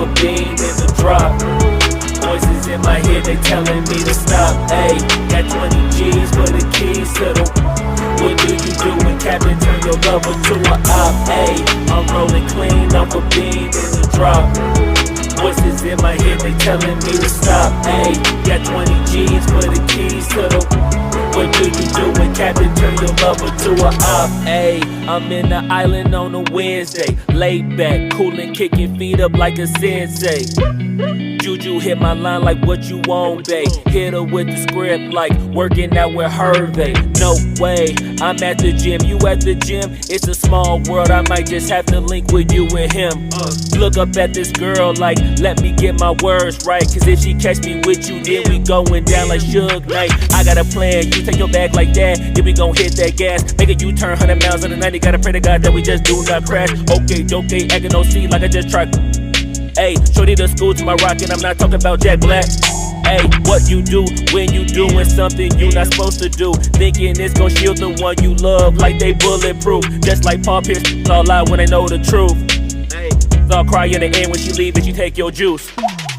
a beam in the drop. Voices in my head, they telling me to stop. Ayy, got 20 G's for the keys to the. What do you do when Captain turn your lover to a op? Ayy, I'm rolling clean off a beam in the drop. Voices in my head, they telling me to stop. Ayy, got 20 G's for the keys to the. What do you do when Captain turn your lover to a op? Ayy, I'm in the island on a Wednesday, laid back, coolin', kicking feet up like a sensei. Juju hit my line like what you want, babe. Hit her with the script like working out with Hervey. No way, I'm at the gym, you at the gym. It's a small world, I might just have to link with you and him. Look up at this girl like, let me get my words right. Cause if she catch me with you, then we going down like Suge Knight. I got a plan, you take your bag like that, then we gon' hit that gas. Make a U-turn 100 miles on the 90, gotta pray to God that we just do not crash. Okay, acting OC like I just tried. Ayy, shorty the school to my rock and I'm not talking about Jack Black. Ayy, what you do when you doing something you not supposed to do? Thinking it's gon' shield the one you love like they bulletproof. Just like Paul Pierce, all lie when they know the truth. Ayy, I'll cry in the end when she leave and you take your juice.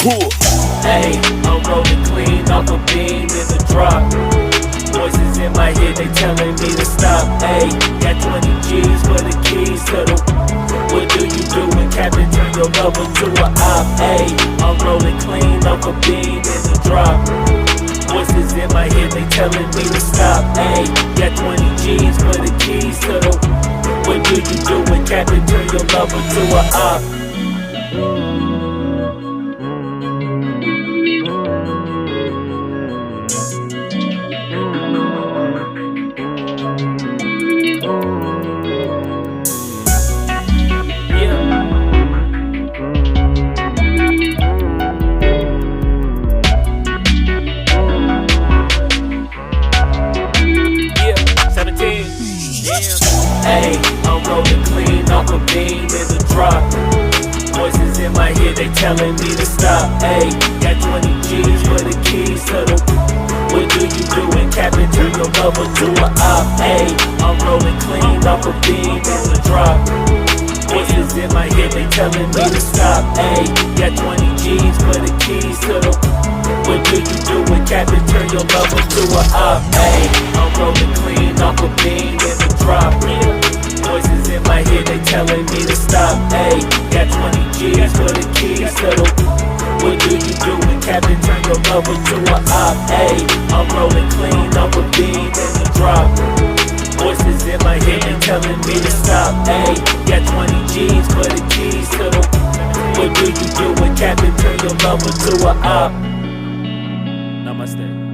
Ayy, I'm rolling clean off a beam in the drop. Voices in my head, they telling me to stop. Ayy, got 20 G's for the keys to the. What do you do when Captain turn your lover to a op? Ayy, I'm rolling clean off a beam in the drop. Voices in my head, they telling me to stop. Ayy, got 20 G's for the keys to the. What do you do when Captain turn your lover to a op? Ayy, I'm rolling clean off a beam in the drop. Voices in my head, they telling me to stop. Ayy, got 20 G's for the keys to the. What do you do when Captain turn your lover to a op? Ayy, I'm rolling clean off a beam in the drop. Voices in my head, they telling me to stop. Ayy, got 20 G's for the keys to the. What do you do when Captain turn your lover to a op? Ayy, I'm rolling clean off a beam in the drop. Voices in my head, they telling me to stop. Ayy, got 20 G's for the keys to the. What do you do when Captain turn your lover to a op? Ayy, I'm rolling clean off a beam in the drop. Voices in my head, they telling me to stop. Ayy, got 20 G's for the keys to the. What do you do when Captain turn your lover to a op? Namaste.